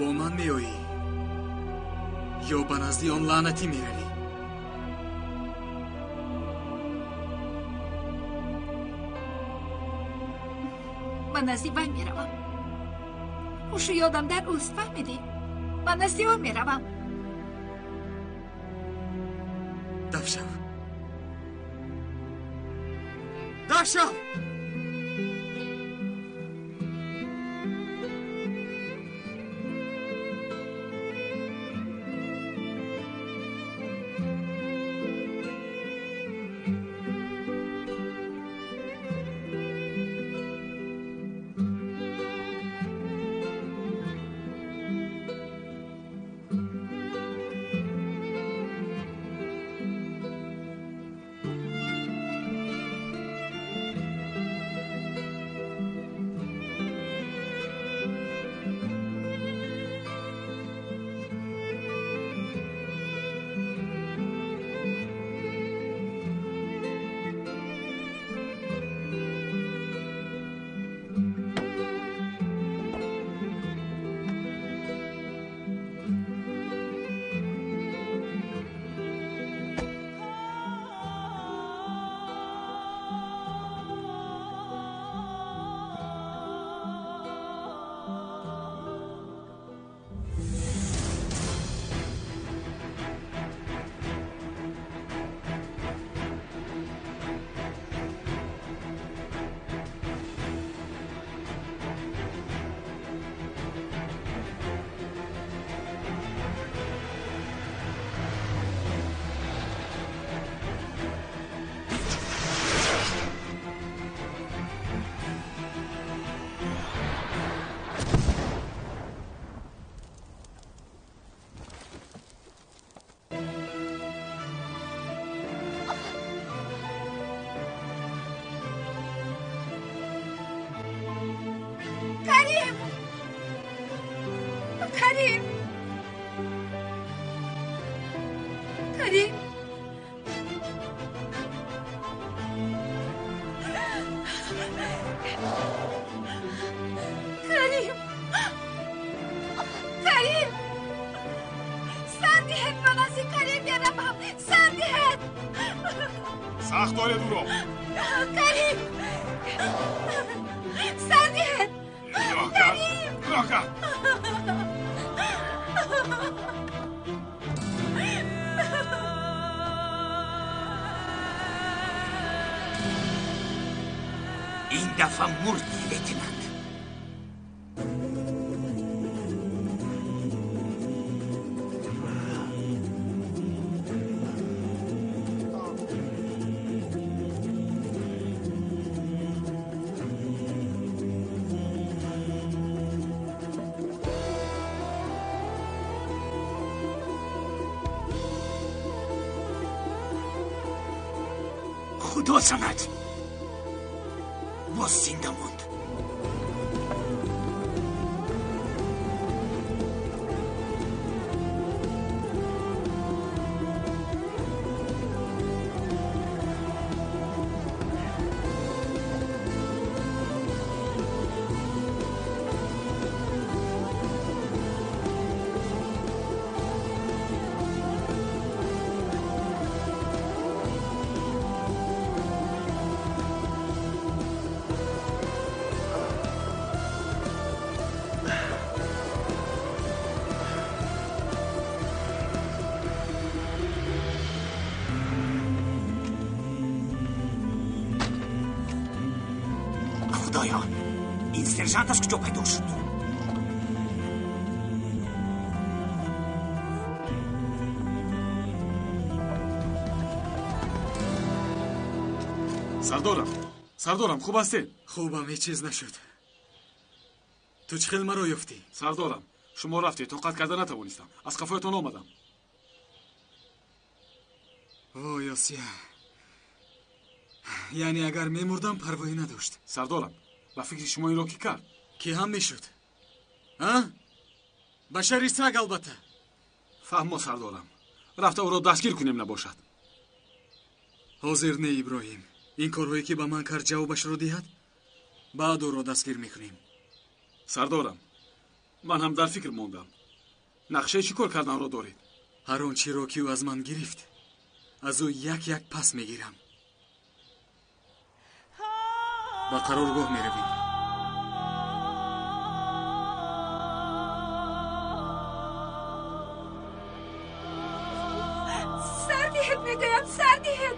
با من میایی یا به نزدی آن لعنتی میروی؟ به نزدی وی میروم. خوشو یادم در اوست، فهمیدی؟ به نزدی او میروم. دف شو، دف شو. سخت داره دورو کریم سردیت نگاه کرد این دفعه مردی لتنانت. خدا سند باز زنده موند. خدایا این سرژانت از کجا پیدا شد؟ سردارم خوب هستی؟ خوبم، هیچ چیز نشد. تو چه خیلی مرا یافتی؟ سردارم شما رفتی، طاقت کرده نتوانستم، از قفایتان آمدم. وای آسیا، یعنی اگر میمردم پروایی نداشت. سردارم و فکر شما این را کی کرد؟ کی هم میشد؟ ها؟ بشری سگ البته. فهمو سردارم، رفته او را دستگیر کنیم نباشد. حاضر نه ابراهیم، این کارهایی که با من کرد جوابش رو دهد، بعد او را دستگیر میکنیم. سردارم من هم در فکر موندم، نقشه چی کار کردن را دارید؟ هر آنچه را که او از من گرفت از او یک یک پس میگیرم. با قرارگاه میرویم. سردیهت میگویم، سردیهت.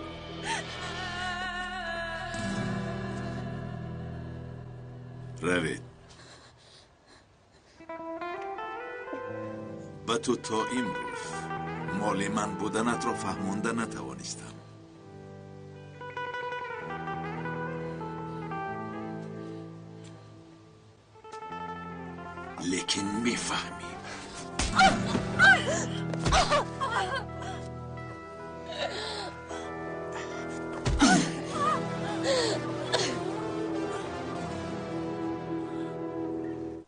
روید. با تو تا امروز مال من بودنت را فهمانده نتوانستم. لیکن میفهمی.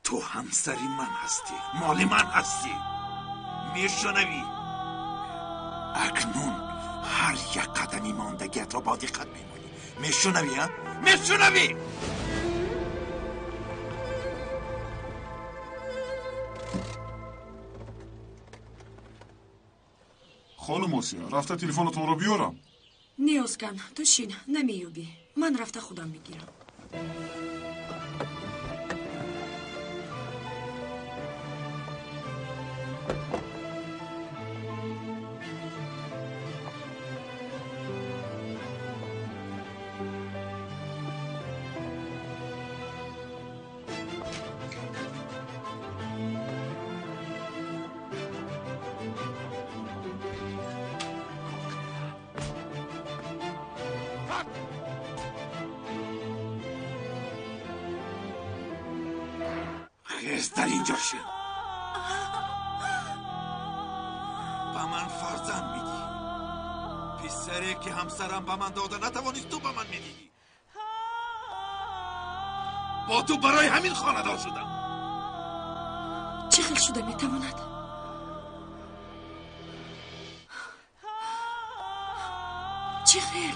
تو همسری من هستی، مال من هستی. میشنوی؟ اکنون هر یک قدمی ماندگیت را با دقت میمانی. میشنوی ها؟ میشنوی؟ خانم آسیا رفته تلفنتون رو بیارم. نیاز کن، تو شین، نمیوبی. من رفته خودم میگیرم. خیز در اینجا شد. با من فرزند میدی. پسری که همسرم با من داده نتوانست تو با من میدی. با تو برای همین خاندار شدم. چه خیل شده میتواند؟ چه خیل؟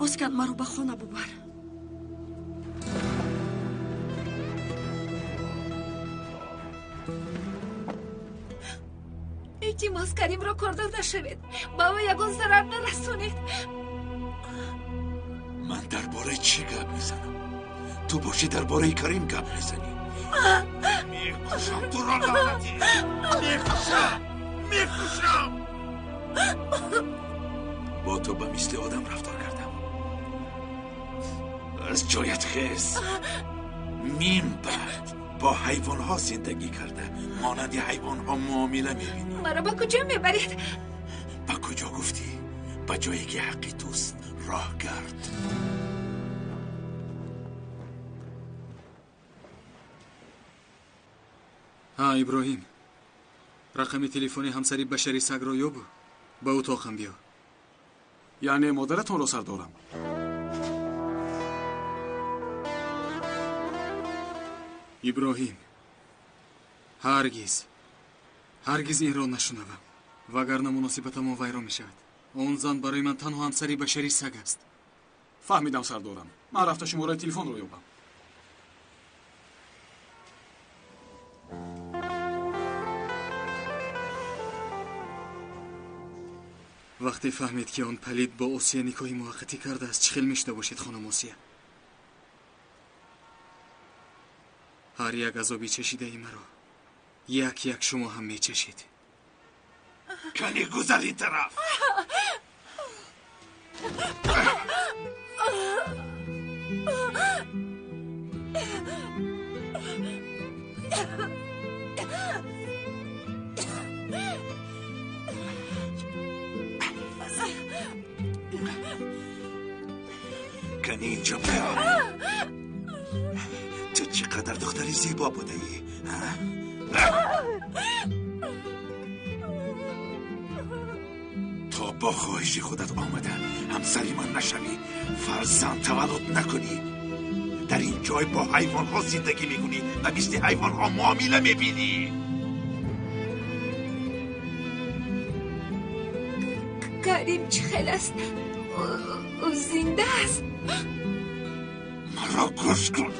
اسکن مرو به خانه ببر. التماس کریم را کردن نشوید. با او یگان ضرر نرسونید. من درباره چی گپ میزنم؟ تو باشی درباره کریم گپ میزنی. میکشم تو را لعنتی. میکشم. با تو به مثل آدم رفتار کردم. از جایت خیز. میم بعد با حیوان ها زندگی کرده، مانند حیوان ها معامله میبینی. مرا با کجا میبرید؟ با کجا گفتی؟ با جایی که حقی توست. راه گرد. ها ابراهیم، رقم تلفنی همسری بشری سگ را یابو. به اتاقم بیا. یعنی مادرتون رو سردارم. иброҳим, ҳаргиз инро нашунавам. вагарна муносибатамон вайрон мешавад. он зан барои ман танҳо ҳамсари башари саг аст. фаҳмидам сардорам. ман рафта шумораи телефонро ёбам. вақте фаҳмед ки он палид бо осия никоҳи муваққатӣ кардааст, чӣ хел мешуда бошед хонум осия? ҳар як азоби чашидаи маро як шумо ҳам мечашед. кани гузар ин тараф. کانی اینجا بیا. تو چقدر دختری زیبا بوده ای. تا با خواهش خودت آمده همسری من نشوی، فرزند تولد نکنی، در این جای با حیوان ها زندگی میکنی و مثل حیوان ها معامله میبینی. کریم چه خیلی است؟ او زنده است. مرا گوش کن.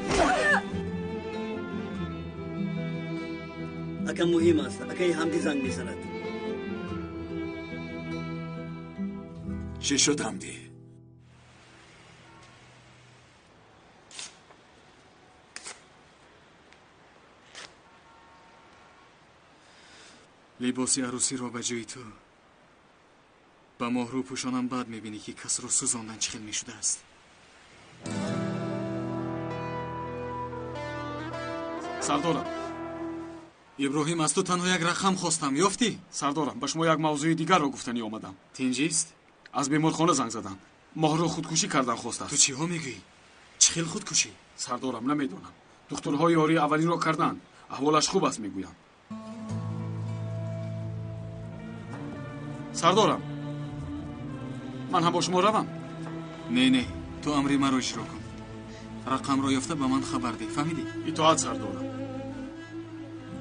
اکا مهم است. اکای همدی زنگ میزند. چه شد همدی؟ либоси арӯсиро ба ҷои ту ба моҳрӯ пӯшонам, баъд мебинӣ ки касро сӯзондан чӣ хел мешудааст. сардорам, иброҳим, аз ту танҳо як рақам хостам. ёфтӣ? сардорам, ба шумо як мавзӯи дигарро гуфтанӣ омадам. тинҷист? аз беморхона занг задам. моҳрӯ худкушӣ кардан хостааст. ту чиҳо мегӯӣ? чӣ хел худкушӣ? сардорам, намедонам. духтурҳо ёрии аввалинро карданд. аҳволаш хуб аст мегӯям. сардорам, ман ҳам бо шумо равам? не, ту амри маро иҷро кун. рақамро ёфта ба ман хабар деҳ. фаҳмидӣ? итоат сардорам.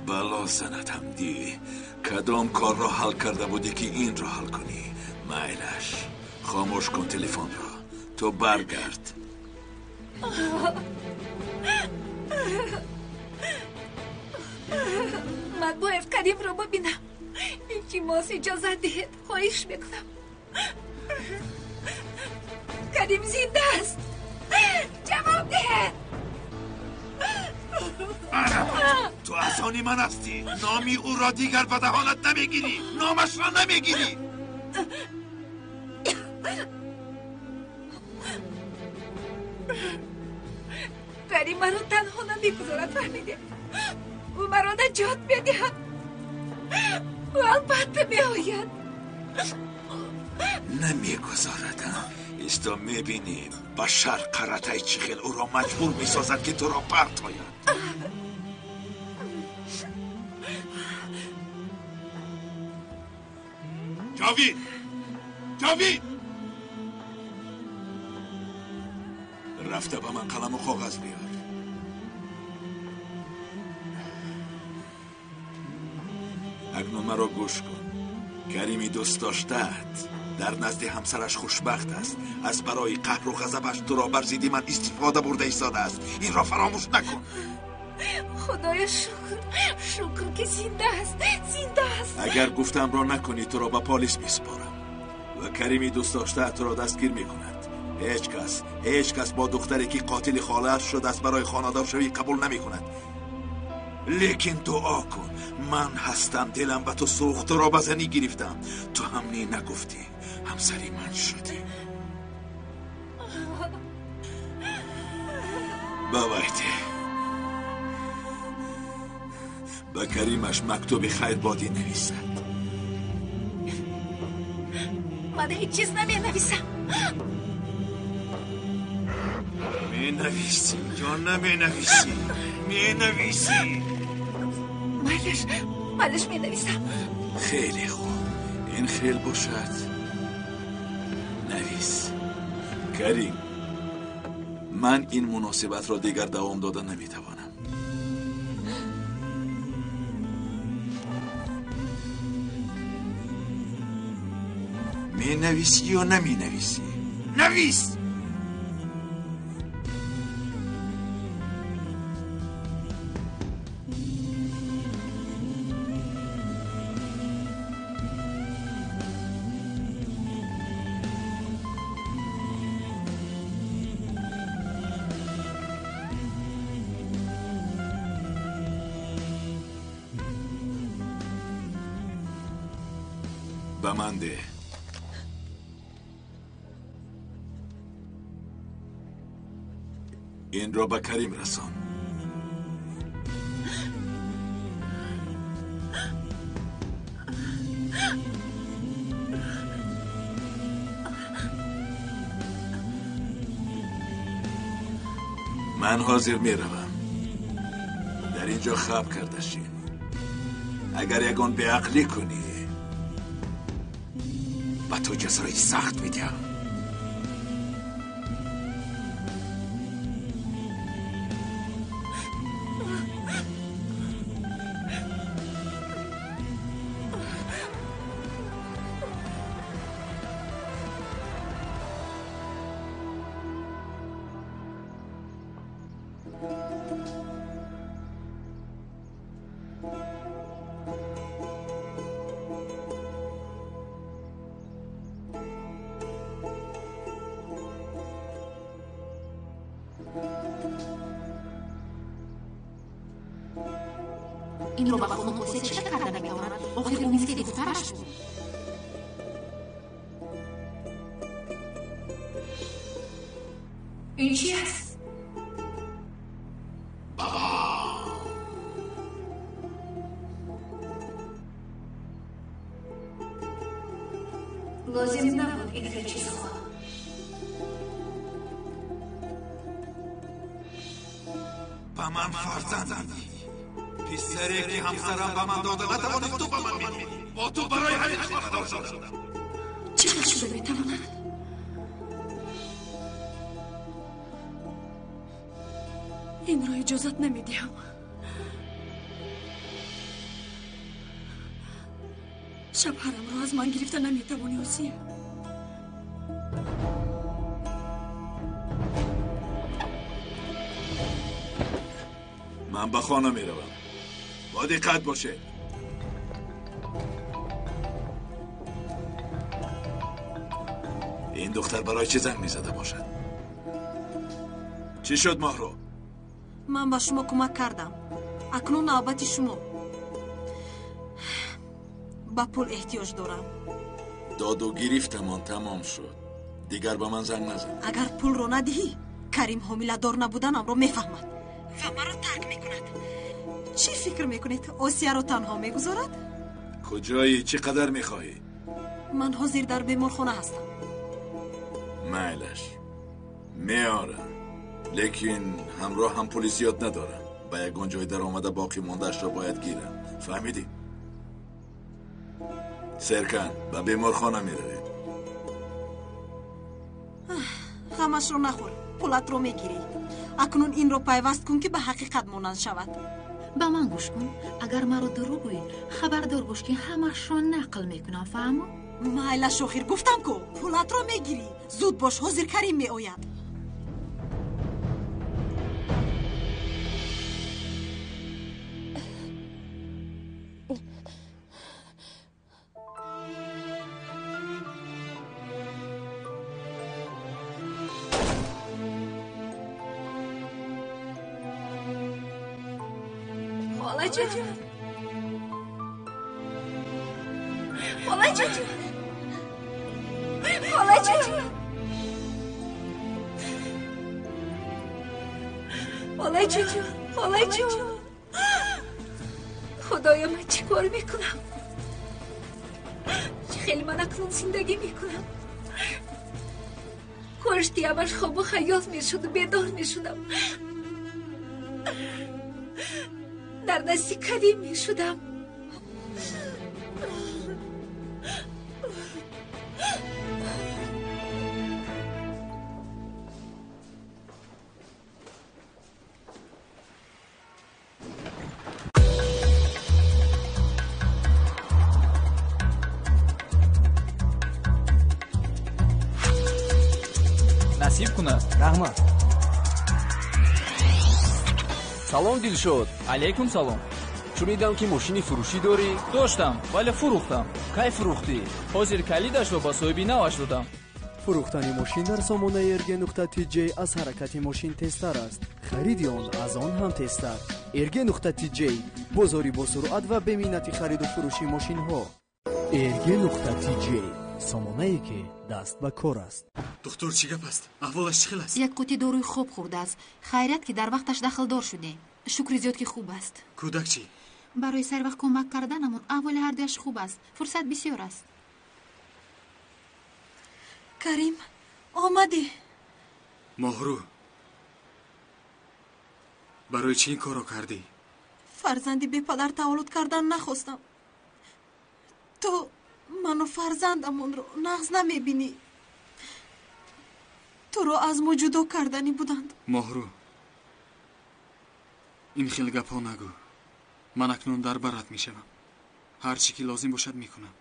бало занад ҳамдӣ. кадом корро ҳал карда будӣ ки инро ҳал кунӣ? майлаш, хомӯш кун телефонро. ту баргард. من باید کریم رو ببینم. التماس اجازه دهید. خواهش میکنم. کریم زنده است. جواب دهید. تو از آنی من هستی. نامی او را دیگر به دهانت نمیگیری. نامش را نمیگیری. کریم مرا تنها نمیگذارد. فهمیده؟ او مرا نجات بدهد. او البته میآید. نمیگذاردم. ایستا میبینیم بشر قرطه چی خیل او را مجبور میسازد که تو را برتاید. جاوید رفته با من قلم و کاغذ بیار. اکنون مرا گوش کن. کریمی دوست داشته‌ات در نزد همسرش خوشبخت است. از برای قهر و غضبش تو را بر ضد من استفاده برده ایستاده است. این را فراموش نکن. خدایا شکر که زنده است. اگر گفتم را نکنی تو را به پلیس میسپارم و کریمی دوست داشته تو را دستگیر میکند. هیچ کس با دختری که قاتل خاله‌اش شده است برای خانه‌دار شوی قبول نمیکند. لیکن دعا کن. من هستم، دلم به تو سوخت، را بزنی گرفتم، تو هم نی نگفتی، همسری من شدی. بابایتی به کریمش مکتوب خیر بادی نویسد. من هیچ چیز نمی نویسم. می نویسی یا نمی نویسی؟ می نویسی؟ مالش می نویسم. خیلی خوب، این خیل باشد. نویس. کریم، من این مناسبت را دیگر دوام دادن نمیتوانم. می نویسی یا نمی نویسی؟ نویس! به من ده. این را به کریم رسان. من حاضر می روم. در اینجا خواب کردشین. اگر یگان به عقلی کنی با تو جزای سخت میدیم. این رو با خود مقایسه چه کردن نمی‌تواند؟ آخر اون نیست که دخترش بود. این چی است؟ لازم نبود این خیلی چیزها. به من فرزندی، پسری که همسرم به من داده نتوانست تو به من میدی. با تو برای همین خواهدار شدم. چقدر شده میتواند؟ این را اجازت نمیدیم. شبهرم را از من گرفته نمیتوانی اوسیه. من به خانه میروم. با دقت باشه. این دختر برای چه زنگ میزده باشد؟ چی شد ماهرو؟ من با شما کمک کردم. اکنون نوبت شما. با پول احتیاج دارم. داد و گرفتمان تمام شد. دیگر به من زنگ نزن. اگر پول رو ندهی کریم حامله دار نبودنم رو میفهمد و مرا ترک میکند. چی فکر میکنید؟ آسیه رو تنها میگذارد؟ کجایی؟ چی قدر میخواهی؟ من حاضر در بیمارخانه هستم. میلش میارم، لیکن همراه هم پلیسیات ندارم. با یکان جای در آمده باقی موندهش را باید گیرم. فهمیدی؟ سرکن به بیمارخانه میروی. همش رو نخور، پولت رو میگیری. اکنون این رو پیوست کن که به حقیقت مانند شود. با من گوش کن. اگر مرا دروغ گویی خبردار باش که همش را نقل میکنم. فهمو؟ مایلا شوخیر گفتم کو پولت رو میگیری. زود باش، حاضر کریم میآید. خالجون خالجون خالجون خالجون خالجون خدایا من چی کار میکنم خیلی من اکنون زندگی میکنم کاشتی همش خواب و خیال میشد و بیدار میشدم در دستی قدیم میشدم насиб куна. Rahmat. Salom Dilshod. Alaykum salom. Шунидам ки мошини фурӯшӣ дорӣ? Доштам, вале фурӯхтам. Кай фурӯхтӣ? Ҳозир калидашро ба соҳиби наваш додам. фурӯхтани мошин дар сомонаи erg.tj аз ҳаракати мошин тезтар аст. хариди он аз он ҳам тезтар. erg.tj бозори бо суръат ва беминнати хариду фурӯши мошинҳо. erg.tj сомонае ки даст ба кор аст. духтур чӣ гап аст? аҳволаш чӣ хел аст? як қути дорӯи хоб хӯрдааст. хайрат ки дар вақташ дахлдор шудем. шукри зиёд ки хуб аст. кӯдак чӣ? барои сарвақт кӯмак карданамон аҳволи ҳардуяш хуб аст. фурсат бисёр аст. карим омадӣ? моҳрӯ барои чӣ ин корро кардӣ? фарзанди бепадар таваллуд кардан нахостам. то ману фарзандамонро нағз намебинӣ. туро аз мо ҷудо карданӣ буданд. моҳрӯ ин хел гапҳо нагӯ. ман акнун дар барат мешавам. ҳар чӣ ки лозим бошад мекунам.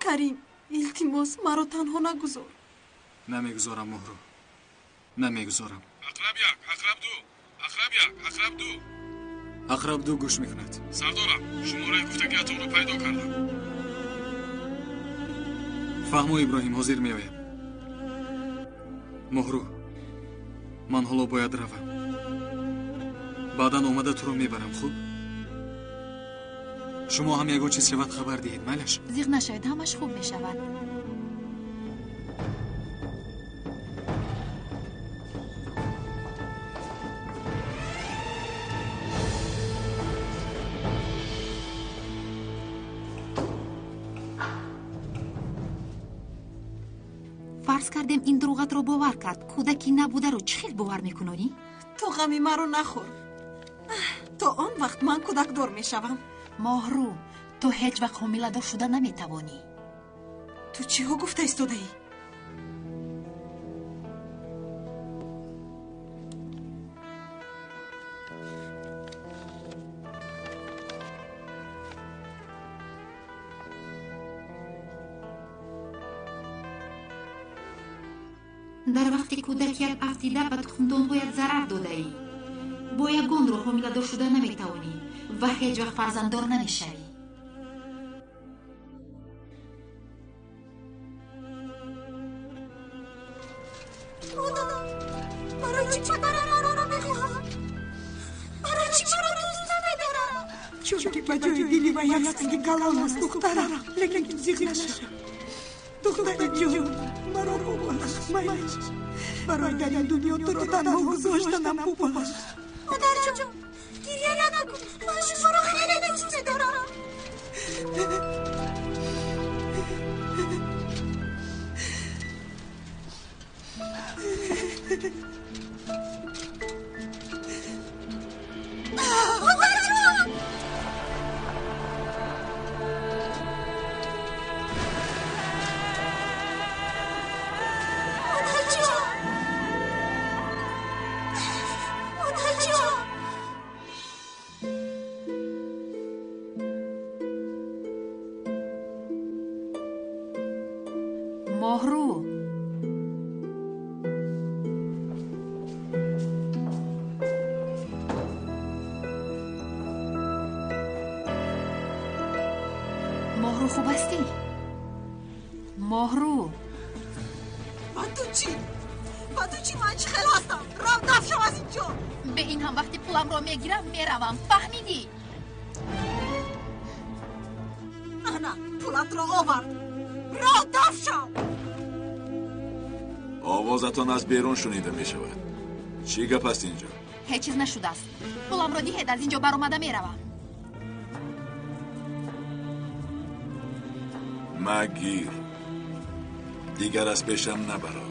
карим илтимос маро танҳо нагузор. намегузорам моҳрӯ, намегузорам. aqrab yak, aqrab du, aqrab yak, aqrab du. aqrab du гӯш мекунад. Сардорам, шумораи гуфтагиатонро пайдо кардам. фаҳмо иброҳим, ҳозир меоям. моҳрӯ ман ҳоло бояд равам. баъдан омада туро мебарам. хуб шумо ҳам ягон чиз шавад хабар диҳед. майлаш? зиқ нашавед, ҳамаш хуб мешавад. фарз кардем ин дуруғатро бовар кард. кӯдаки набударо чӣ хел бовар мекунонӣ? то ғами маро нахӯр. то он вақт ман кӯдакдор мешавам. моҳрӯ, то ҳеҷ вақт ҳомиладор шуда наметавонӣ. ту чиҳо гуфта истодаӣ? дар вақти кӯдакият афтида ба тухмдонҳоят зарар додаӣ. бо ягонро ҳомиладор шуда наметавонӣ ва ҳеҷ вақт фарзанддор намешавӣ. барои чӣ падарам маро мехоҳад? барои чӣ маро дӯст намедорад? чунки ба ҷои дили ва як санги калон аст духтарам. лекин зиқ нашав. духтари ҷон, маро бубахш. майлаш барои дар ин дунё туро танҳо гузоштанам бубахш. модарҷон, гирья накун. ман шуморо хеле дӯст медорам. модарҷон! моҳрӯ, моҳрӯ хуб ҳастӣ? моҳрӯ, ба ту чӣ? ман чӣ хел ҳастам? рав дафт шав аз ин ҷо. به این هم وقتی پولم رو میگیرم میروم. فهمیدی؟ نه پولت را آورد. راه دف شو. آوازتان از بیرون شنیده می شود. چی گپ است اینجا؟ هیچ چیز نشده است. پولم رو دهید، از اینجا برآمده میروم. مگیر دیگر از پیشم نبرا.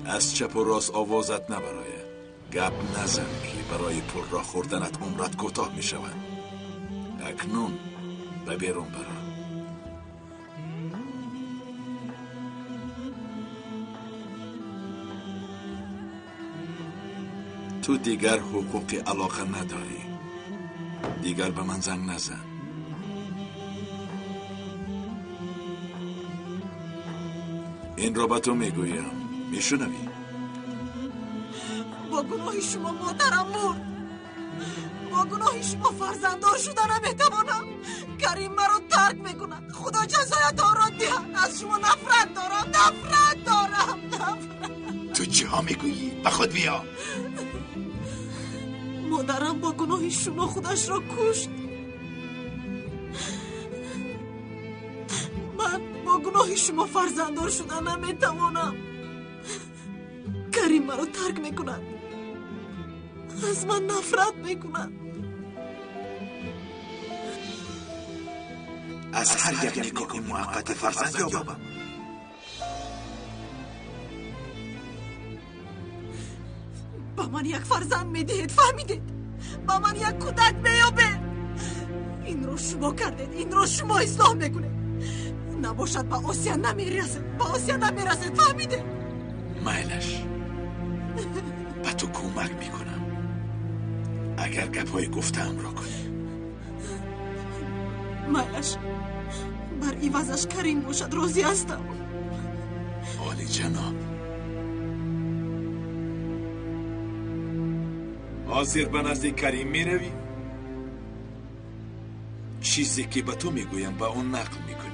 از چپ و راست آوازت نبراید. گپ نزن که برای پول را خوردنت عمرت کوتاه می شود. اکنون به بیرون برا. تو دیگر حقوقی علاقه نداری. دیگر به من زنگ نزن. این را به تو میگویم. میشنوی؟ با گناه شما مادرم مرد. با گناه شما فرزنددار شدن نمیتوانم. کریم مرا ترک میکند. خدا جزایتان را دهد. از شما نفرت دارم. نفرت دارم. تو چی ها میگویی؟ به خود بیا. مادرم با گناه شما خودش را کشت. من با گناه شما فرزنددار شدن نمیتوانم. کریم مرا ترک میکند. از من نفرت میکند. از هر یک نکاح موقت فرزند یابم. با من یک فرزند میدهید. فهمیدید؟ با من یک کودک میابید. این رو شما کردید. این رو شما اصلاح میکنید. نباشد با آسیا نمیرسید. با آسیا نمیرسید. فهمیدید؟ میلش به تو کمک میکنم اگر گپای گفتم را کنی. میلش بر عوضش کریم باشد. راضی هستم. عالی جناب. حاضر به نزد کریم میروی؟ چیزی که به تو میگویم به اون نقل میکنی.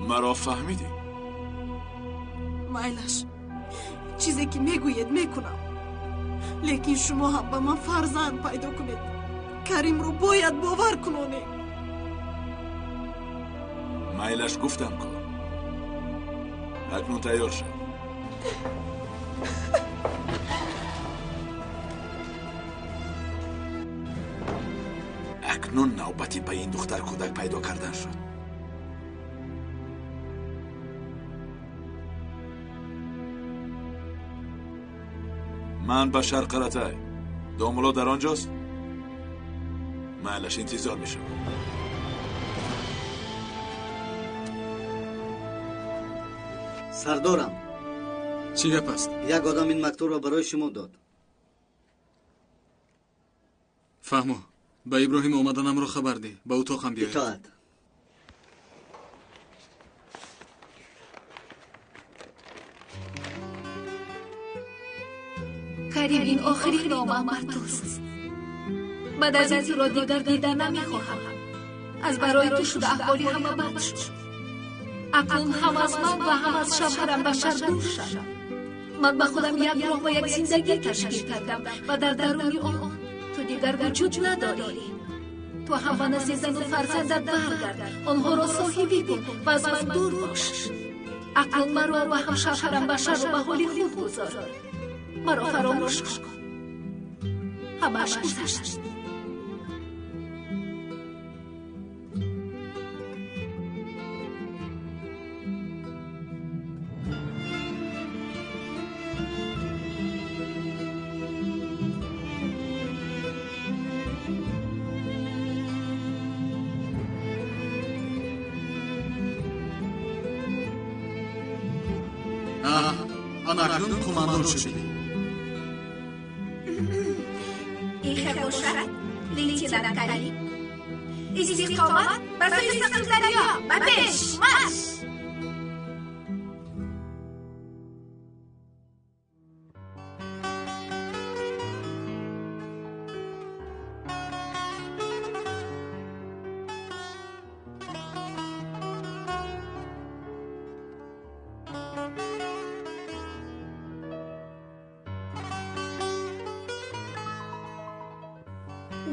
مرا فهمیدی؟ میلش چیزی که میگوید میکنم. لیکن شما هم به من فرزند پیدا کنید. کریم رو باید باور کنونید. میلش گفتم کن. اکنون تیار شد. اکنون نوبتی به این دختر کودک پیدا کردن شد. من به شرق رتای. دامولا در آنجاست؟ معلش انتظار میشم. سردارم. چی گپ است؟ یک آدم این مکتوب را برای شما داد. فهمو. به ابراهیم اومدنم رو خبر ده. به اتاقم بیاید. اطاعت. کریم این آخرین نامم بر توست. بعد از این تو را دیگر دیدن نمیخواهم. از برای تو شده احوالی همه بد شد. اکنون هم از من و هم از شوهرم بشر دور شد. من به خودم یک راه و یک زندگی تشکیل کردم و در درون آن تو دیگر وجود نداری. تو هم به نزد زن و فرزندت برگرد. آنها را صاحبی کن و از من دور باش. اکنون مرا و هم شوهرم بشر را به حال خود گذار. مرا فراموش کن. همش گذشت. اکنون کماندار شدی. این خیر و شرط لیتینان کریم. استقامت بر سوی سقف دریا و پیش مارش.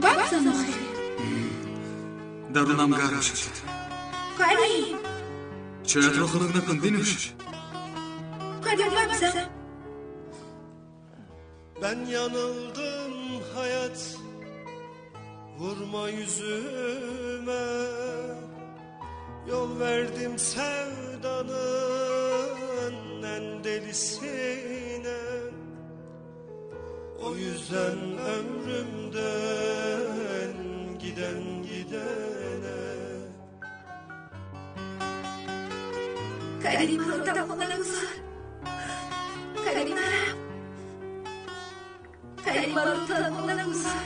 بزن آخه درونم گرم شد. کریم چایت رو خنک نکن بنوش. کریم بزن. Ben yanıldım hayat, vurma yüzüme. Yol verdim sevdanın en delisine. O yüzden ömrümden giden gidene. Karim arada bana uzar. Karim arada. Karim arada bana uzar.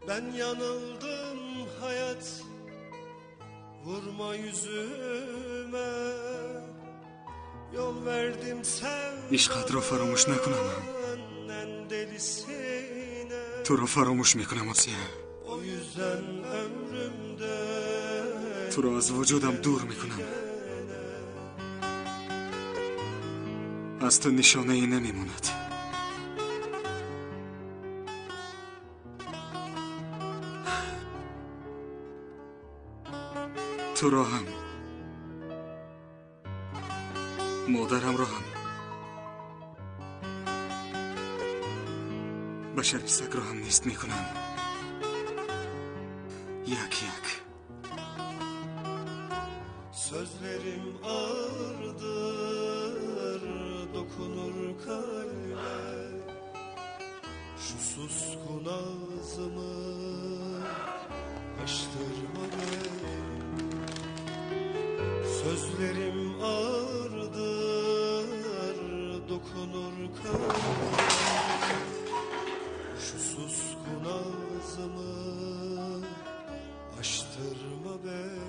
Ben yanıldım hayat, vurma yüzüme. Yol verdim عشقت را فراموش نکنم. en delisine. تو را فراموش میکنم آسیا. O yüzden ömrümde تو را از وجودم دور میکنم. از تو نشانه ای نمیماند. تو را هم مادرم را هم بشر سگ را هم نیست میکنم. یک Sözlerim ağırdır, dokunur kalbe. Şu suskun ağzımı açtırma beni. Sözlerim ağırdır, dokunur kalbe. Şu suskun ağzımı açtırma beni.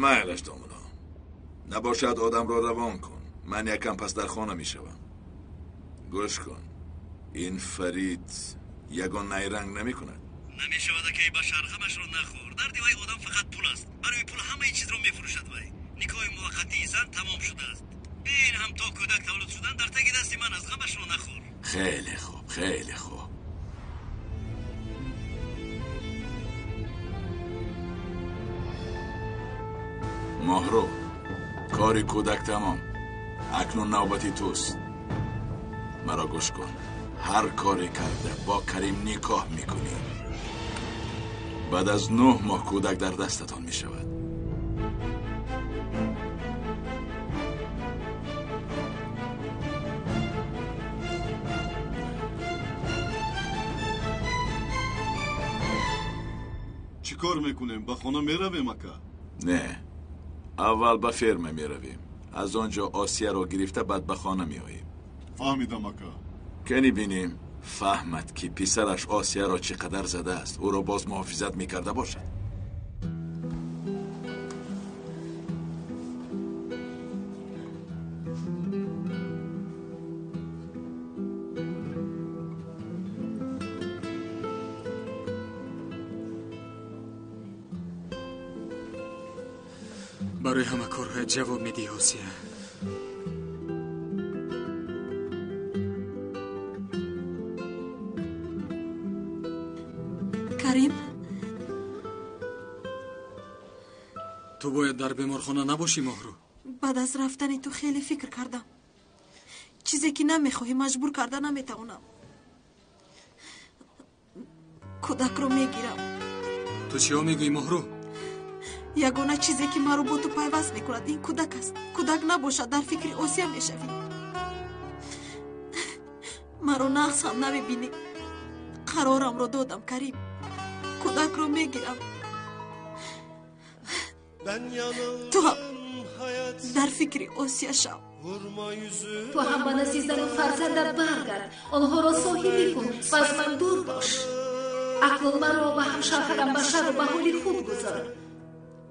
مایلش دومونو نباشد آدم را روان کن. من یکم پس در خانه می شوم. گوش کن، این فرید یگان نیرنگ نمی کند. نمی شود که بشر غمش را نخور. در دیوای آدم فقط پول است. برای پول همه چیز را می فروشد. وی نکاح موقتی زن تمام شده است. بین هم تا کودک تولد شدن در تگ دست من از غمش را نخور. خیلی خوب، خیلی خوب. ماهرو، کاری کودک تمام. اکنون نوبتی توست. مرا گوش کن. هر کاری کرده با کریم نکاح میکنی. بعد از 9 ماه کودک در دستتان میشود. چی کار میکنیم؟ با خانه میرویم اکا؟ نه، اول به فرمه میرویم. از آنجا آسیه رو گرفته بعد به خانه میاییم. فهمیدم اکا. کنی بینیم فهمد که پسرش آسیه را چقدر زده است. او را باز محافظت میکرده باشد. برای همه کارهای جواب میدی آسیه. کریم، تو باید در بیمارخانه نباشی ماهرو. بعد از رفتن تو خیلی فکر کردم. چیزی که نمیخواهی مجبور کرده نمیتونم. کودک رو میگیرم. تو چیا میگویی ماهرو؟ یگانه چیزی که مرا با تو پیوست میکند این کودک است. کودک نباشد در فکر آسیه میشوی. مرا نقص هم نمیبینی. قرارم رو دادم کریم. کودک رو میگیرم. تو هم در فکر آسیه شو. تو هم به نزدیکان و فرزندت برگرد. آنها را صاحبی کن و از من دور باش. اکنون مرا و همشهرم بشر را به حال خود گذار.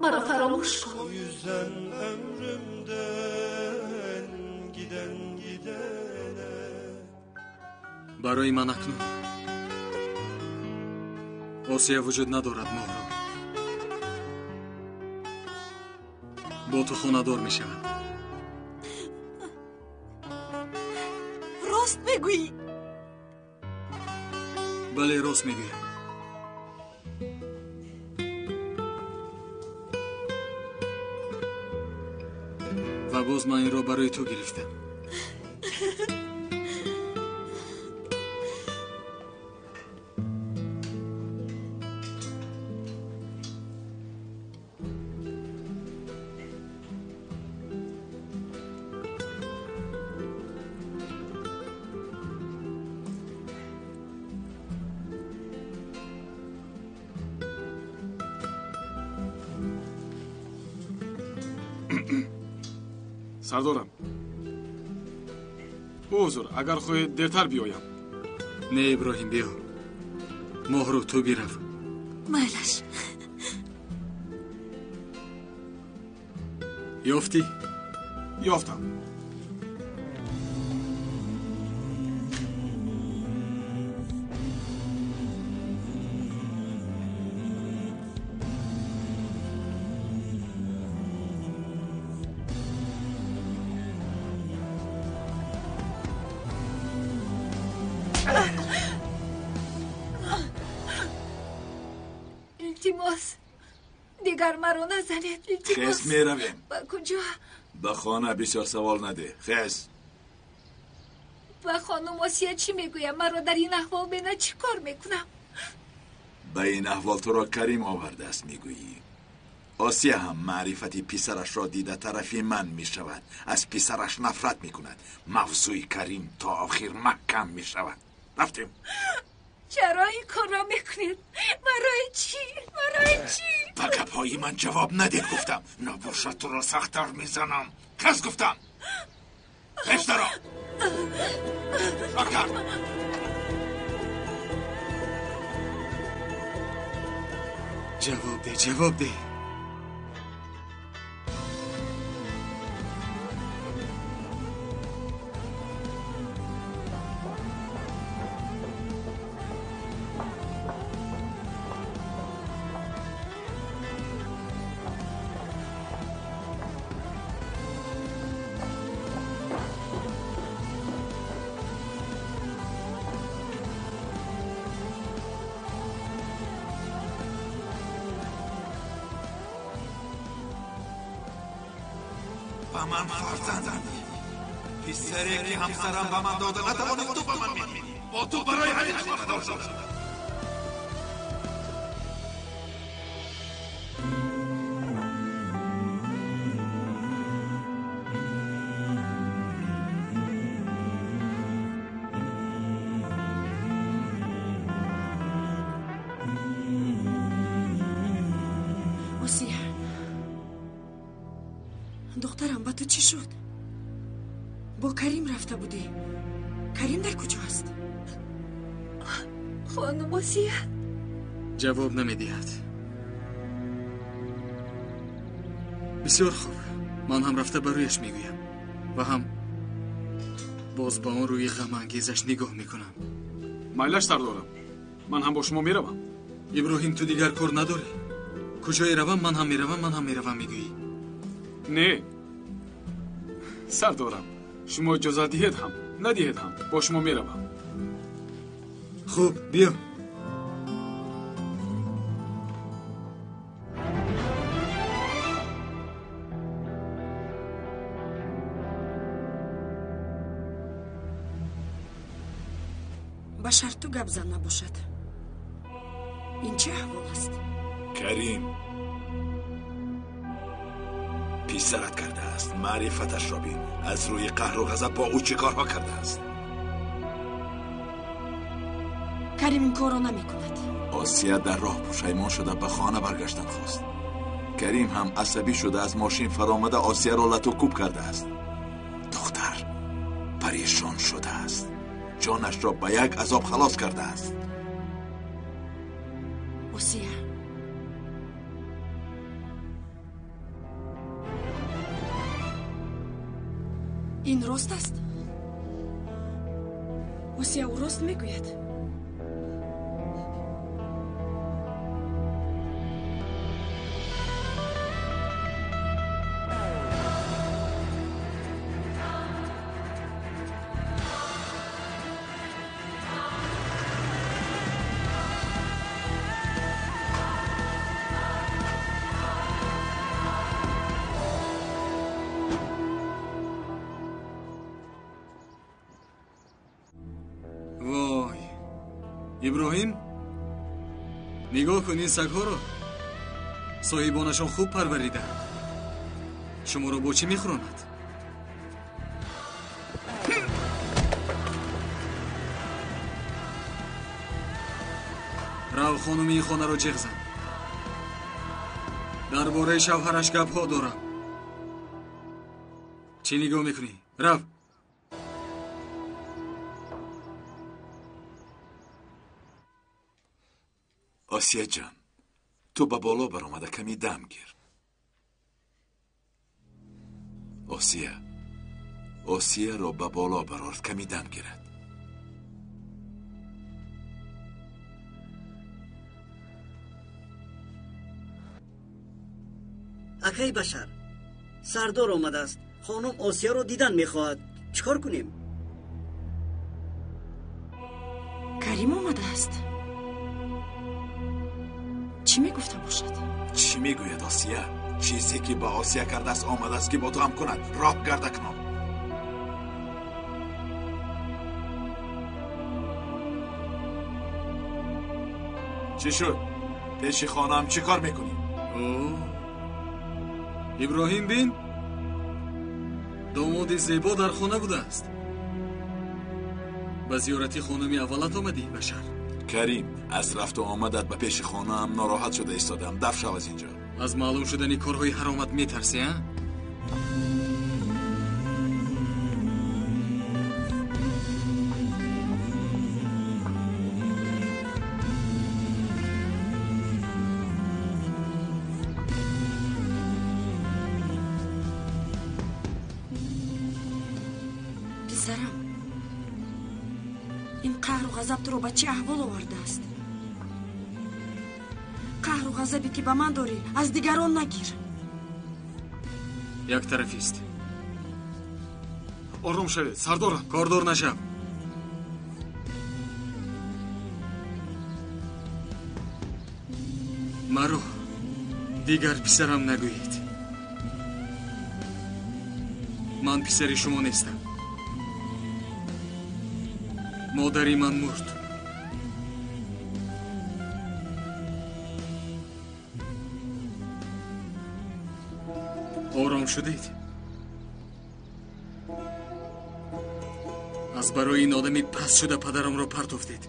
مرا فراموش کن. O yüzden ömrümden gidene برای من اکنون آسیا وجود ندارد مهرو. با تو خانه‌دار می شود. راست میگویی؟ بله راست میگویم. و باز من این را برای تو گرفتم. سردارم بزرگ اگر خواهید دیرتر بیایم. نه ابراهیم بیا. مهرو تو بیرو. مایلش یافتی؟ یافتم. التماس دیگر مرا نزنید. التماس. خیز میرویم. با کجا؟ به خانه بسیار سوال نده. خیز. و خانم آسیا چی میگویم؟ مرا در این احوال بینه چی کار میکنم؟ به این احوال تو را کریم آورده است میگویی. آسیا هم معرفتی پسرش را دیده طرفی من میشود. از پسرش نفرت میکند. موضوع کریم تا آخر محکم میشود. رفتیم. چرا این کار را میکنید؟ برای چی؟ برای چی؟ به گپای من جواب ندید گفتم. نباشد تو را سخت‌تر میزنم. خز گفتم. پیش درا. شاکر. جواب ده. جواب ده. با من فرزندم. پسری که همسرم به من داده نتوانی تو به من میدی. با تو برای همین خواهدار شد. دخترم با تو چی شد؟ با کریم رفته بودی. کریم در کجاست؟ خانم آسیا جواب نمیدهد. بسیار خوب. من هم رفته برایش میگویم و هم باز با اون روی غم انگیزش نگاه میکنم. مایلش سردارم. من هم با شما میروم. ابراهیم تو دیگر کار نداری؟ کجای روم؟ من هم میروم. من هم میروم میگویی. نه سردارم، شما اجازه دهید هم ندهید هم با شما میروم. خوب بیا. با شرط تو گپ زن نباشد. این چه احوال است؟ کریم پسرت کرده است. معرفتش را بین. از روی قهر و غضب با او چه کارها کرده است. کریم این کارو نمی کند. آسیا در راه پشیمان شده به خانه برگشتن خواست. کریم هم عصبی شده از ماشین فرامده آسیا را لتو کوب کرده است. دختر پریشان شده است. جانش را به یک عذاب خلاص کرده است. آسیا این راست است. اوسیا او راست میگوید. иброҳим нигоҳ кун ин сагҳоро соҳибонашон хуб парвариданд. шуморо бо чӣ мехӯронад? рав хонуми ин хонаро ҷиғ зан. дар бораи шавҳараш гапҳо дорам. чӣ нигоҳ мекунӣ? рав. آسیا جان تو با بالا برآمده کمی دم گیر. آسیا رو با بالا برآورد کمی دم گیرد. اکای بشر سردار آمده است. خانم آسیا رو دیدن میخواهد. چیکار کنیم؟ کریم آمده است. چی میگفته باشد؟ چی میگوید آسیا؟ چیزی که با آسیا کرده است آمده است که با تو هم کند. راه گرد کنم. چی شد؟ پیش خانم چی کار میکنی؟ иброҳим бин домоди зебо дар хона будааст. ба зиёрати хонуми аввалат омадӣ башар? کریم از رفت و آمدت به پیش خانم ناراحت شده ایستادم. دفع شو از اینجا. از معلوم شدنی کارهای حرامت میترسی ها؟ پسرم این قهر و غضب تو رو به چه احوال آورده است؟ قهر و غضبی که به من داری از دیگران نگیر. یک طرفیست. آروم شوید سردارم. کاردار نشو. مرو دیگر پسرم نگویید. من پسری شما نیستم. مادری من مرد. آرام شدید؟ از برای این آدمی پس شده پدرم را پرتافتید.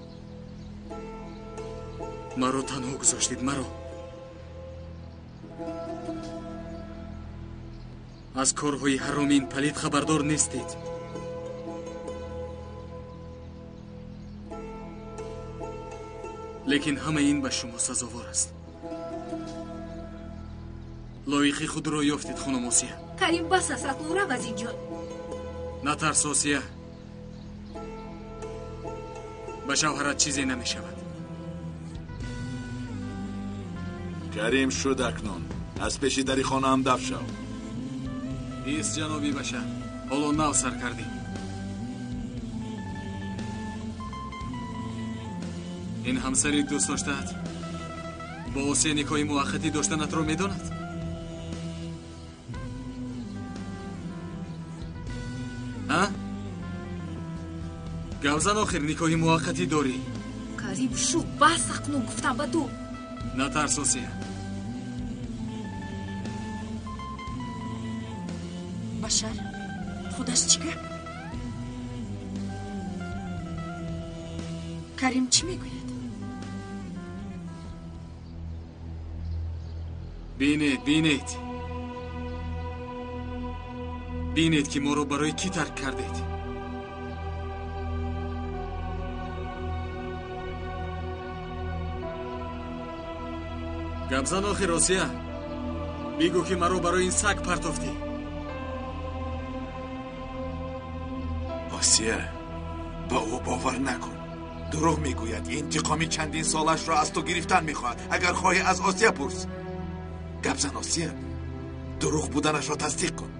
مرا تنها گذاشتید. مرا از کارهای حرام این پلید خبردار نیستید. لیکن همه این به شما سزاوار است. لایقی خود را یافتید خانم آسیا. کریم بس است. اکنون رو از اینجا. نترس آسیا. به شوهرت چیزی نمی شود. کریم شد اکنون. از پیش دری خانه هم دفع شو. ایست جنابی بشر. حالا نو سر کردیم. این همسری دوست داشته‌ات با آسیا نکاح موقتی داشتنت را میداند؟ ها؟ گوزن آخر نکاح موقتی داری؟ کریم شو بس اکنون گفتم به تو. نترس آسیا. بشر خودش چیکه؟ کریم چی میگوید؟ بینید که ما رو برای کی ترک کردید. گبزن آخر آسیا بگو که ما رو برای این سگ پرتافتی. آسیه با او باور نکن. دروغ میگوید. انتقامی چندین سالش را از تو گرفتن میخواهد. اگر خواهی از آسیه پرس. گپ زن آسیه. دروغ بودنش را تصدیق کن.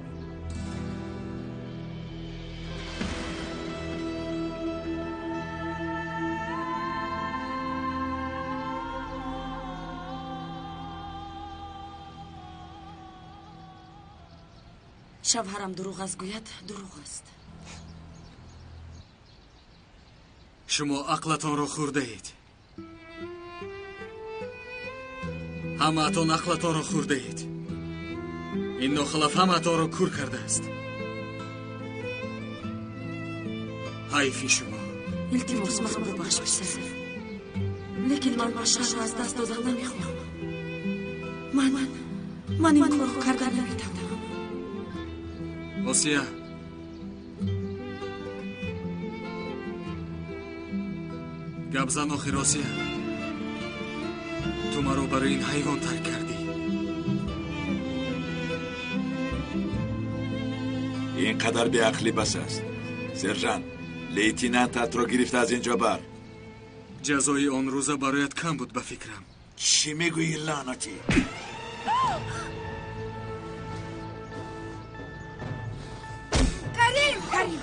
شوهرم دروغ از گوید دروغ است. شما عقلتان را خورده اید. همه‌تان عقلتان را خورده اید. این ناخلف همه‌تان را کور کرده است. حیفی شما. التماس مرا ببخش پسر. لیکن من بشر را از دست دادن نمیخواهم. من این کار را کردن نمیتوانم. آسیه گپ زن آخر. آسیه تو مرا برای این حیوان ترک کردی. اینقدر بی عقلی بس است. سرجان لیتینانتت را گرفته از اینجا بر. جزای آن روزه برایت کم بود به فکرم. چی میگویی لعنتی؟ کریم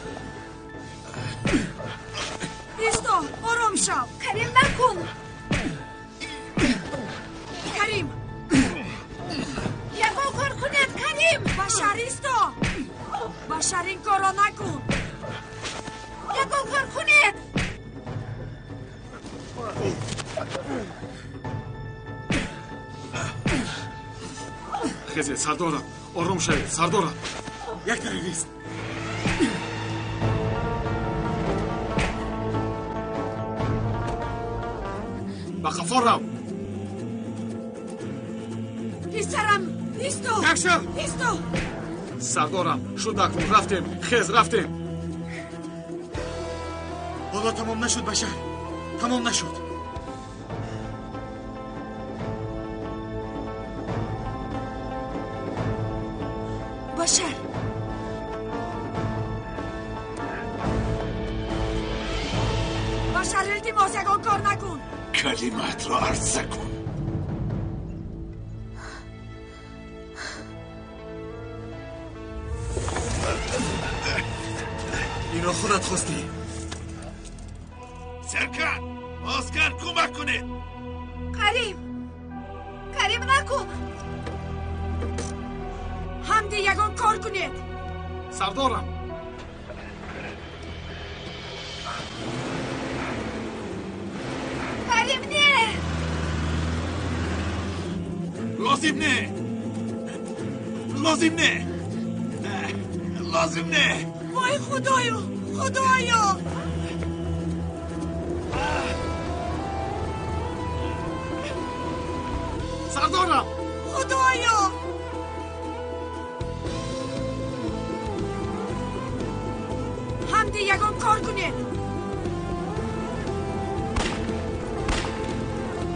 ایستو. آرام شو. کریم نکن. کریم یکو کار کنید. کریم بشر ایستو. بشر این کار را نکن. یکو کار کنید. خیزید سردارم. آرام شوید سردارم. یک دقیقه است. با خفار رو. پسرم ایستو. تکشم. ایستو. سردارم شد نکن. رفتیم. خیز رفتیم. حالا تمام نشد بشر. تمام نشد. بشر التماس یکان کار نکن. کلمات را عرضه کن. این را خودت خواستی. سرکن آسکر کمک کنید. کریم نکن. همدی یکان کار کنید. سردارم کریم نه. لازم نه. وای خدایا. سردارم خدایا. همدی یکان کار کنید.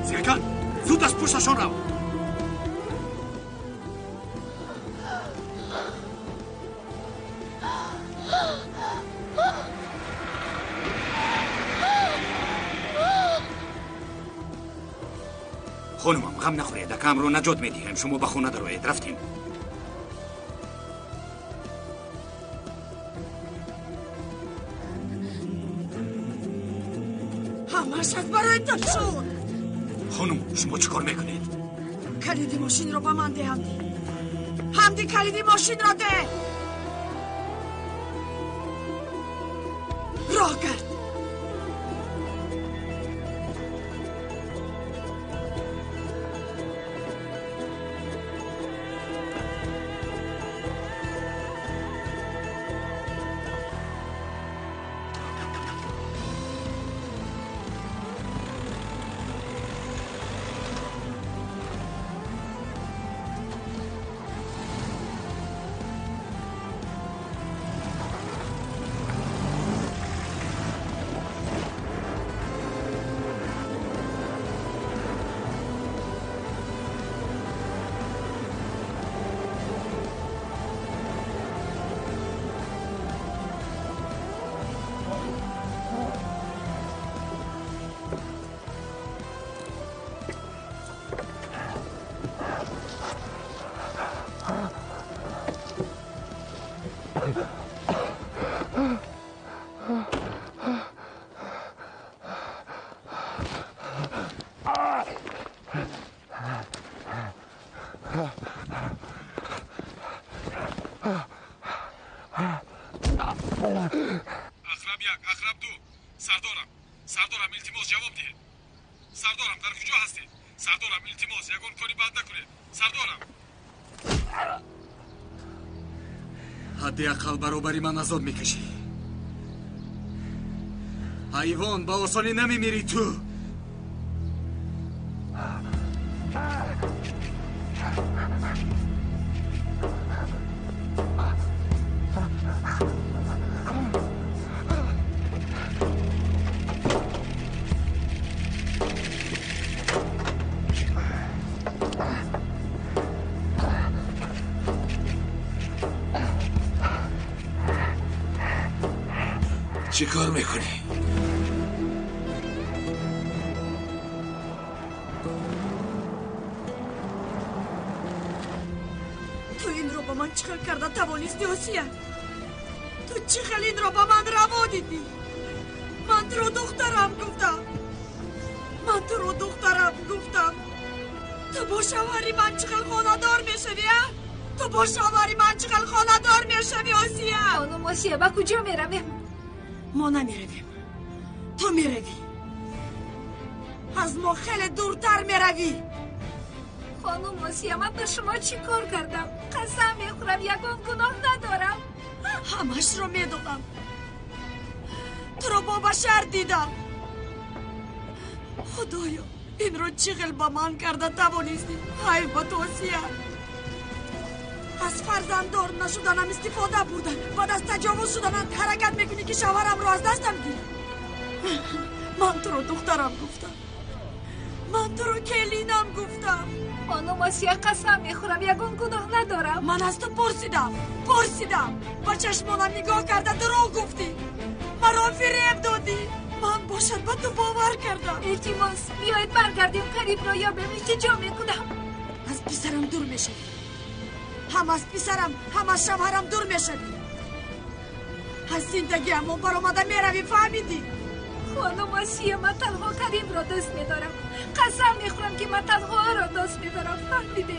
سرکن زود از پشتشان رو. خانمم غم نخورید. دکم رو نجات میدیم. شما به خونه دروید. رفتیم. همش از برای تو شد. خانم شما چیکار میکنید؟ کلید ماشین رو به من ده. همدی کلید ماشین را ده. راه کرد. اخرب یک، اخرب دو. سردارم التماس جواب ده. سردارم در کجا هستی؟ سردارم التماس یگون کاری بد نکنید. سردارم. حداقل برابری من آزاد میکشی. حیوان با آسانی نمیمیری تو. چی کار میکنی؟ تو این رو با من چیکار کرده توانستی آسیا؟ تو چی خیلی این رو با من روا دیدی؟ من تو رو دخترم گفتم تو با شوهری من چقدر خانه‌دار میشوی؟ تو با شوهری من چقدر خانه‌دار میشوی آسیا؟ خانم آسیا با کجا میرویم؟ ما نمیرویم، تو میروی. از ما خیلی دورتر میروی. خانم آسیا من به شما چی کار کردم؟ قسم میخورم یگان گناه ندارم. همش رو میدونم. تو رو با بشر دیدم. خدایا این رو چیغل با من کرده توانستی؟ های با تو آسیا. از فرزنددار نشدنم استفاده بردن، بعد از تجاوز شدنم حرکت میکنی که شوهرم رو از دستم گیری. من تو رو دخترم گفتم، من تو رو کلینم گفتم. خانم آسیا قسم میخورم یگان گناه ندارم. من از تو پرسیدم با چشمانم نگاه کرده دروغ گفتی، مرا فریب دادی. من باشد با تو باور کردم. التماس بیایید برگردیم قریب رو یا بهم التجا میکنم. از پسرم دور میشوی، هم از پسرم هم از شوهرم دور میشوی. از زندگی همون برآمده میروی، فهمیدی؟ خانم آسیا من تنها کریم را دوست میدارم. قسم میخورم که من تنها را دوست میدارم، فهمیدی؟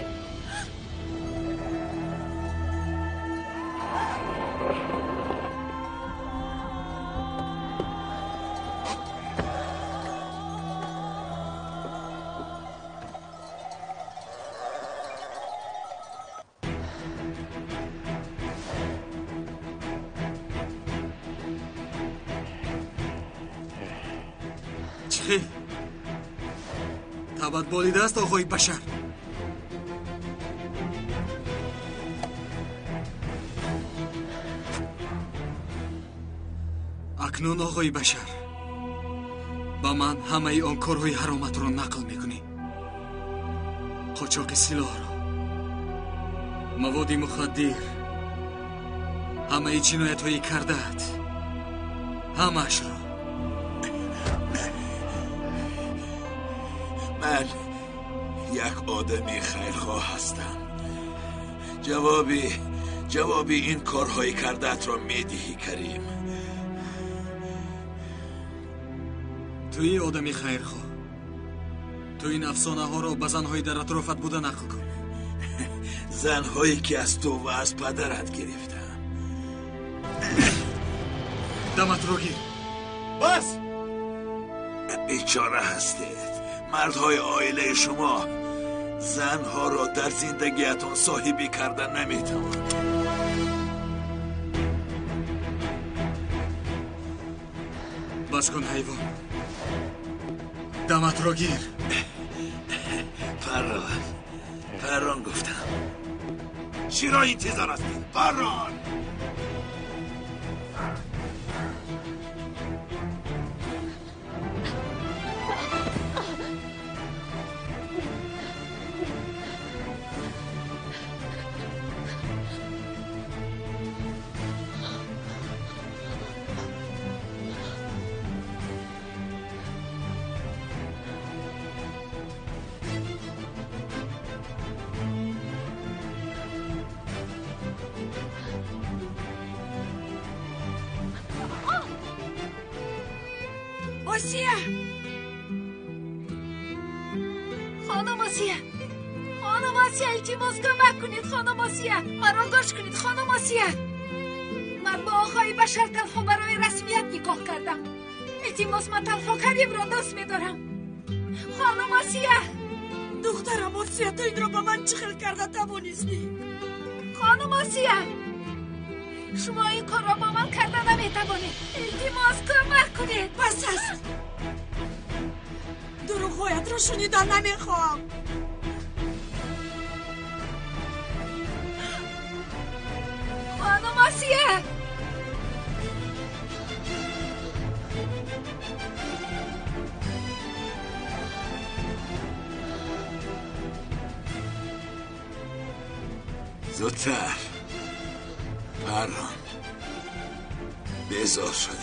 چی؟ تبت بالیده است آقای بشر. اکنون آقای بشر با من همه آن کارهای حرامت را نقل میکنی. قاچاق سلاح را، مواد مخدر، همه جنایت هایی کرده‌ات، همش را. من یک آدمی خیرخواه هستم. جوابی این کارهای کرده‌ات را میدهی کریم. توی آدمی خیرخواه، تو این افسانه ها را به زنهای در اطرافت بوده نقل کن. زنهایی که از تو و از پدرت گرفتم. دمت رو گیر. بس بیچاره هستید مردهای عائله شما. زنها را در زندگیتون صاحبی کردن نمیتوانید. بس کن حیوان، دمت را گیر. پران گفتم. چی را انتظار هستی؟ پران. آسیا، خانم آسیا، خانم آسیا التماس کمک کنید خانم آسیا، مرا گوش کنید خانم آسیا. من با آقای بشر تنها برای رسمیت نکاح کردم. التماس من تنها کریم را دوست می‌دارم. خانم آسیا، دخترم آسیا، تو این را با من چخل کرده توانستی؟ خانم آسیا، شما این کار را با من کرده نمیتوانید. التماس کمک کنید. بس است. دروغ‌هایت را شنیدن نمیخواهم. خانم آسیا، زودتر پران بیزار شدم.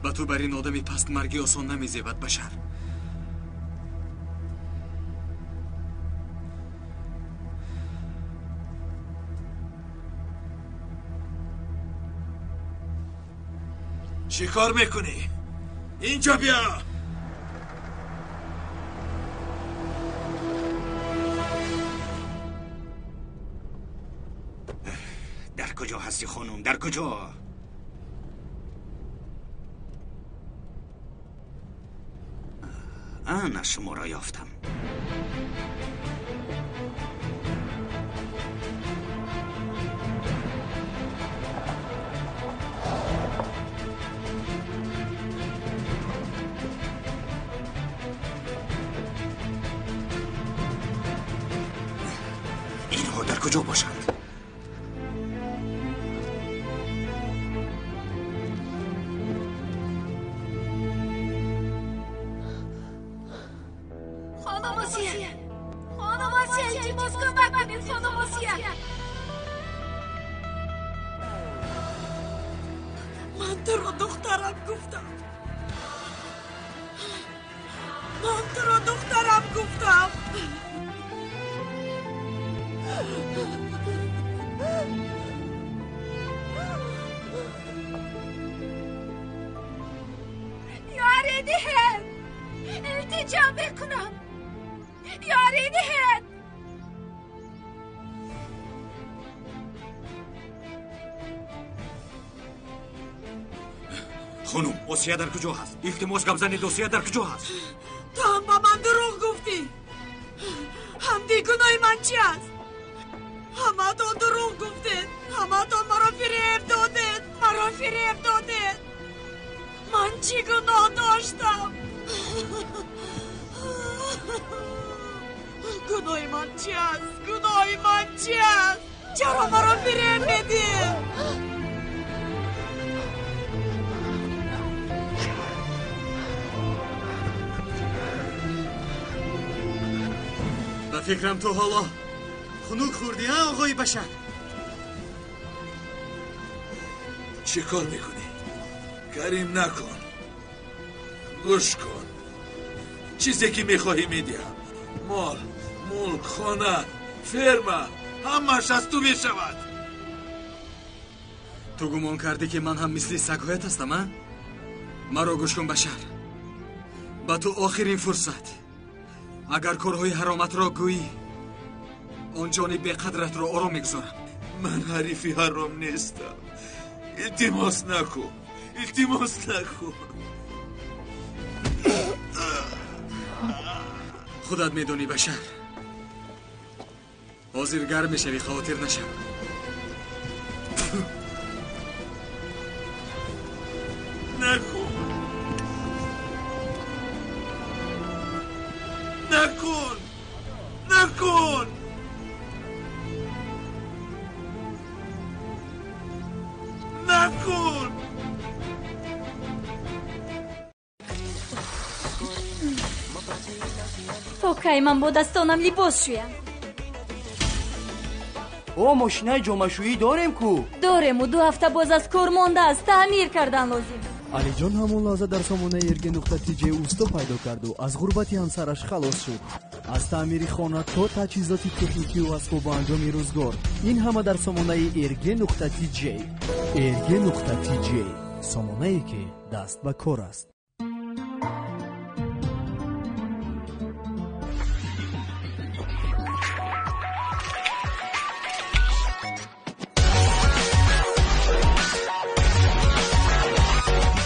با تو بر این آدمی پست مرگی آسان نمیزیبد بشر. چی کار میکنی؟ اینجا بیا. در کجا هستی خانم؟ در کجا؟ آن شما را یافتم. اینها در کجا باشند؟ خانم آسیا، خانم آسیا التماس کمک کنید خانم آسیا. من تو را دخترم گفتم. من تو را دخترم گفتم. یاری دهد، التجا بکنم. یاری دهد. خانم آسیا در کجا هست؟ التماس گبزنید آسیا در کجا هست؟ تو هم با من دروغ گفتی. همدی گناه من چی است؟ همه تون دروغ گفتید. همه تون مرا فریب دادید. مرا فریب دادید. من چی گناه داشتم؟ گناه من چی است؟ گناه من چی است؟ چرا مرا فریب میدید؟ به فکرم تو حالا خنک خوردی ها آقای بشر؟ چی کار میکنی؟ کریم نکن. گوش کن. چیزی که میخواهی میدیم. مال، ملک، خانه، فرما همش از تو میشود. تو گمان کردی که من هم مثل سگهایت هستم ها؟ مرا گوش کن بشر. با تو آخرین فرصت. اگر کارهای حرامت را گویی آن جانب قدرت را آرام میگذارم. من حریفی حرام نیستم. التماس نکن. التماس نکن. خودت میدونی بشر. حاضر گرم میشوی خاطر نشم. نکن. نکن. نکن. نکن. تا کی من با دستانم لباس شویم؟ او ماشینای جامعشویی داریم کو؟ داریم و 2 هفته باز از کار مانده است. تعمیر کردن لازم. علیجان همون لحظه در سامانه ergen.tj اوستا پیدا کرد و از غربت همسرش خلاص شد. از تعمیر خانه تا تجهیزات تکنیکی و اسباب انجام روزگار، این همه در سامانه ergen.tj. ergen.tj сомонае ки даст ба кор аст.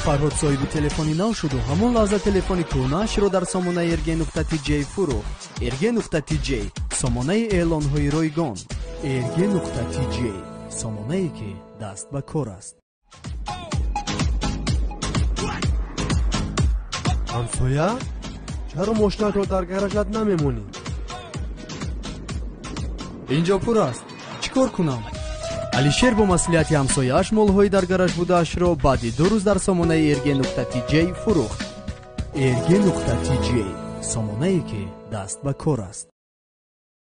фарҳод соҳиби телефони нав шуду ҳамон лаҳза телефони кӯҳнаашро дар сомонаи rg.tj фурӯхт. rg.tj сомонаи эълонҳои ройгон. rg.tj сомонае ки даст ба кор аст. ҳамсоя, чаро мошинатро дар гаражат намемонӣ? инҷо пур аст. чӣ кор кунам? алишер бо маслиҳати ҳамсояаш молҳои дар гараж будаашро баъди 2 рӯз дар сомонаи rg.tj фурӯхт. rg.tj сомонае ки даст ба кор аст.